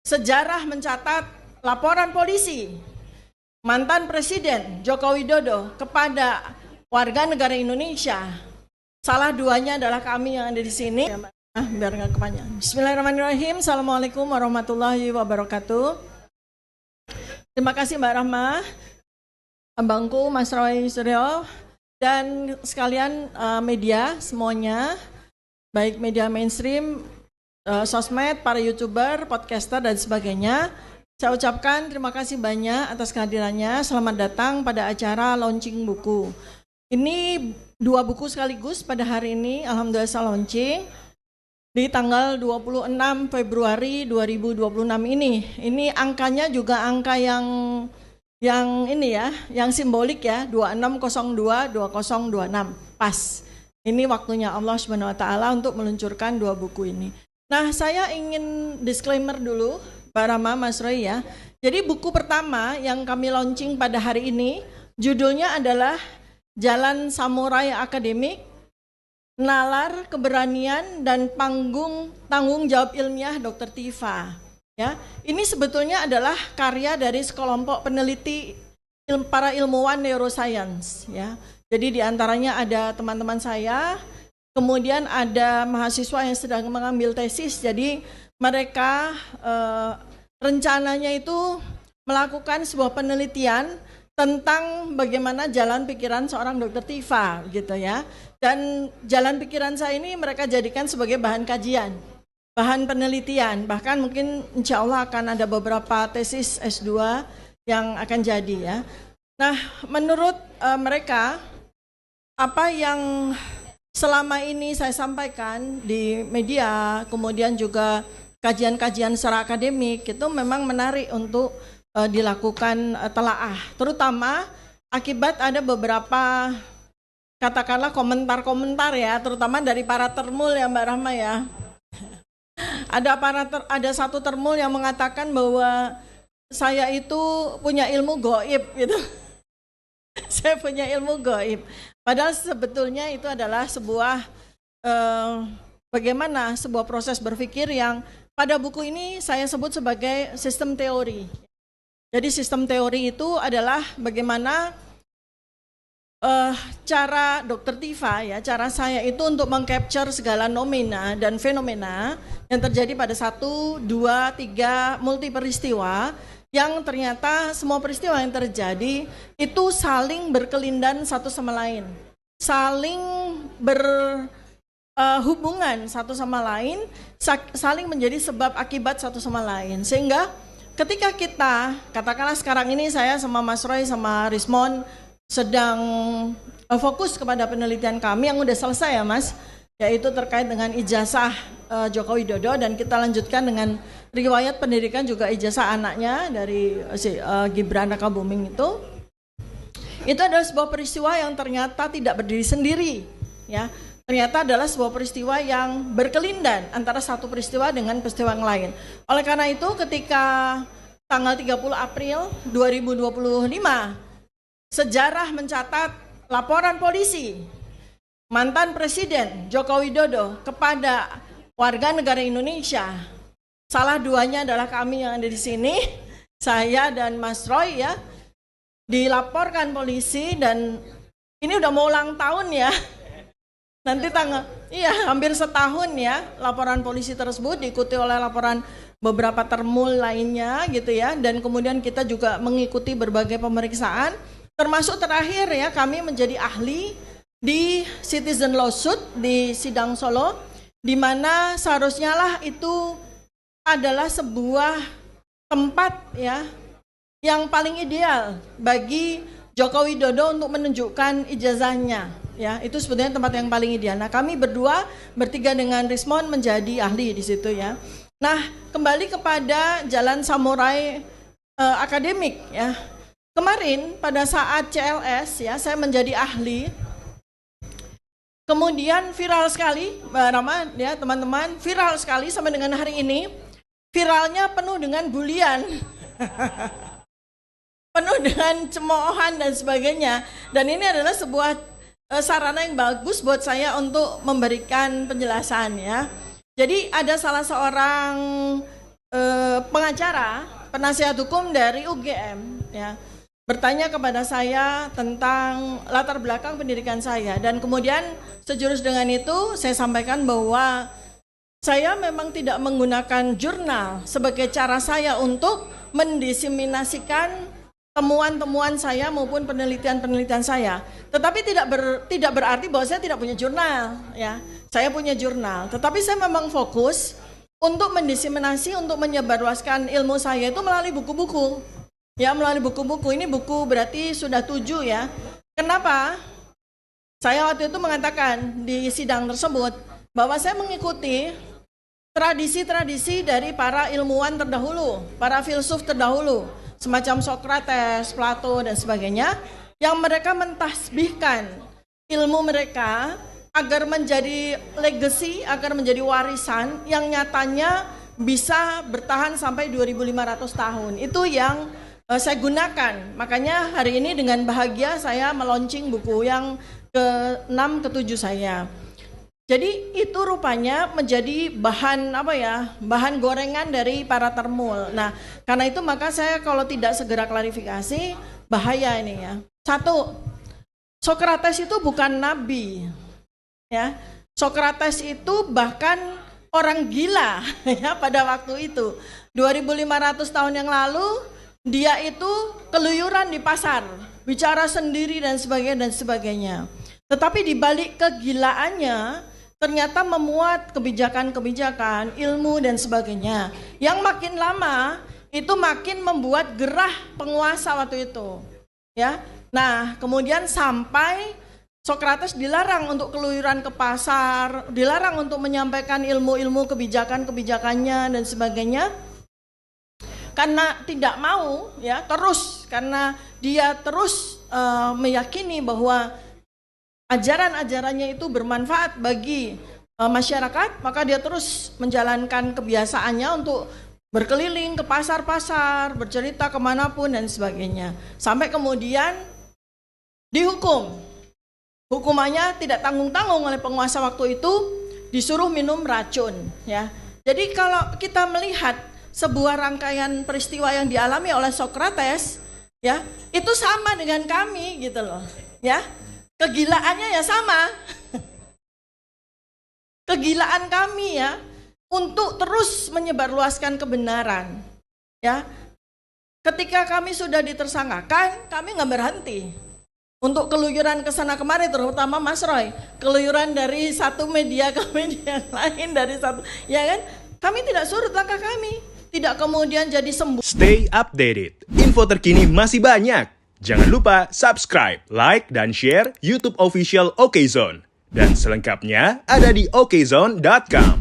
Sejarah mencatat laporan polisi mantan Presiden Joko Widodo kepada warga negara Indonesia. Salah duanya adalah kami yang ada di sini. Biar nggak kepanjangan. Bismillahirrahmanirrahim. Assalamualaikum warahmatullahi wabarakatuh. Terima kasih Mbak Rahma, Abangku, Mas Roy Suryo, dan sekalian media semuanya, baik media mainstream, sosmed, para YouTuber, podcaster, dan sebagainya. Saya ucapkan terima kasih banyak atas kehadirannya. Selamat datang pada acara launching buku. Ini 2 buku sekaligus pada hari ini, alhamdulillah saya launching di tanggal 26 Februari 2026 ini. Ini angkanya juga angka yang ini ya, yang simbolik ya, 2602 2026. Pas. Ini waktunya Allah Subhanahu wa taala untuk meluncurkan 2 buku ini. Nah, saya ingin disclaimer dulu, Pak Rama, Mas Roy ya. Jadi buku pertama yang kami launching pada hari ini, judulnya adalah Jalan Samurai Akademik, Nalar Keberanian dan Tanggung Jawab Ilmiah Dr. Tifa. Ya, ini sebetulnya adalah karya dari sekelompok peneliti para ilmuwan neuroscience. Ya, jadi diantaranya ada teman-teman saya, kemudian ada mahasiswa yang sedang mengambil tesis. Jadi mereka rencananya itu melakukan sebuah penelitian tentang bagaimana jalan pikiran seorang Dr. Tifa gitu ya. Dan jalan pikiran saya ini mereka jadikan sebagai bahan kajian, bahan penelitian. Bahkan mungkin insya Allah akan ada beberapa tesis S2 yang akan jadi ya. Nah, menurut mereka, apa yang selama ini saya sampaikan di media, kemudian juga kajian-kajian secara akademik, itu memang menarik untuk dilakukan telaah, terutama akibat ada beberapa katakanlah komentar-komentar ya, terutama dari para termul ya Mbak Rahma ya. Ada satu termul yang mengatakan bahwa saya itu punya ilmu gaib gitu. Saya punya ilmu gaib. Padahal sebetulnya itu adalah sebuah bagaimana sebuah proses berpikir yang pada buku ini saya sebut sebagai sistem teori. Jadi sistem teori itu adalah bagaimana cara Dr. Tifa ya, cara saya itu untuk mengcapture segala nomina dan fenomena yang terjadi pada 1, 2, 3 multi peristiwa yang ternyata semua peristiwa yang terjadi itu saling berkelindan satu sama lain, saling berhubungan satu sama lain, saling menjadi sebab akibat satu sama lain. Sehingga ketika kita, katakanlah sekarang ini saya sama Mas Roy sama Rismon sedang fokus kepada penelitian kami yang udah selesai ya Mas, yaitu terkait dengan ijazah Joko Widodo, dan kita lanjutkan dengan riwayat pendidikan juga ijazah anaknya dari Gibran Rakabuming itu adalah sebuah peristiwa yang ternyata tidak berdiri sendiri ya, ternyata adalah sebuah peristiwa yang berkelindan antara satu peristiwa dengan peristiwa yang lain. Oleh karena itu ketika tanggal 30 April 2025 sejarah mencatat laporan polisi mantan Presiden Joko Widodo kepada warga negara Indonesia. Salah duanya adalah kami yang ada di sini, saya dan Mas Roy ya, dilaporkan polisi, dan ini udah mau ulang tahun ya. Nanti hampir setahun ya laporan polisi tersebut, diikuti oleh laporan beberapa termul lainnya gitu ya, dan kemudian kita juga mengikuti berbagai pemeriksaan. Termasuk terakhir ya, kami menjadi ahli di citizen lawsuit di Sidang Solo, di mana seharusnya lah itu adalah sebuah tempat ya yang paling ideal bagi Joko Widodo untuk menunjukkan ijazahnya ya, itu sebetulnya tempat yang paling ideal. Nah, kami bertiga dengan Rismon menjadi ahli di situ ya. Nah, kembali kepada Jalan Samurai Akademik ya. Kemarin pada saat CLS ya, saya menjadi ahli. Kemudian viral sekali, Mbak Rama ya teman-teman, viral sekali sampai dengan hari ini. Viralnya penuh dengan bulian. Penuh dengan cemoohan dan sebagainya. Dan ini adalah sebuah sarana yang bagus buat saya untuk memberikan penjelasan ya. Jadi ada salah seorang pengacara, penasihat hukum dari UGM, ya, bertanya kepada saya tentang latar belakang pendidikan saya, dan kemudian sejurus dengan itu saya sampaikan bahwa saya memang tidak menggunakan jurnal sebagai cara saya untuk mendiseminasikan temuan-temuan saya maupun penelitian-penelitian saya. Tetapi tidak berarti bahwa saya tidak punya jurnal, ya. Saya punya jurnal, tetapi saya memang fokus untuk mendiseminasi, untuk menyebarluaskan ilmu saya itu melalui buku-buku. Ya, melalui buku-buku. Ini buku berarti sudah 7 ya. Kenapa? Saya waktu itu mengatakan di sidang tersebut bahwa saya mengikuti tradisi-tradisi dari para ilmuwan terdahulu, para filsuf terdahulu, semacam Socrates, Plato, dan sebagainya, yang mereka mentasbihkan ilmu mereka agar menjadi legacy, agar menjadi warisan yang nyatanya bisa bertahan sampai 2500 tahun. Itu yang saya gunakan. Makanya hari ini dengan bahagia saya meluncing buku yang ke-6, ke-7 saya. Jadi itu rupanya menjadi bahan bahan gorengan dari para termul. Nah, karena itu maka saya kalau tidak segera klarifikasi, bahaya ini ya. 1, Socrates itu bukan nabi. Ya, Socrates itu bahkan orang gila ya pada waktu itu. 2500 tahun yang lalu dia itu keluyuran di pasar, bicara sendiri dan sebagainya. Tetapi di balik kegilaannya ternyata memuat kebijakan-kebijakan, ilmu dan sebagainya. Yang makin lama itu makin membuat gerah penguasa waktu itu. Ya. Nah, kemudian sampai Socrates dilarang untuk keluyuran ke pasar, dilarang untuk menyampaikan ilmu-ilmu kebijakan-kebijakannya dan sebagainya, karena tidak mau, ya, karena dia terus meyakini bahwa ajaran-ajarannya itu bermanfaat bagi masyarakat, maka dia terus menjalankan kebiasaannya untuk berkeliling ke pasar-pasar, bercerita kemanapun dan sebagainya, sampai kemudian dihukum. Hukumannya tidak tanggung-tanggung oleh penguasa waktu itu, disuruh minum racun, ya. Jadi kalau kita melihat sebuah rangkaian peristiwa yang dialami oleh Socrates, ya, itu sama dengan kami gitu loh, ya. Kegilaannya ya sama. Kegilaan kami ya untuk terus menyebarluaskan kebenaran, ya. Ketika kami sudah ditersangkakan, kami nggak berhenti untuk keluyuran ke sana kemari, terutama Mas Roy, keluyuran dari satu media ke media lain, dari satu, ya kan? Kami tidak surut langkah kami, tidak kemudian jadi sembuh. Stay updated, info terkini masih banyak. Jangan lupa subscribe, like, dan share YouTube official OKZone. Dan selengkapnya ada di okezone.com.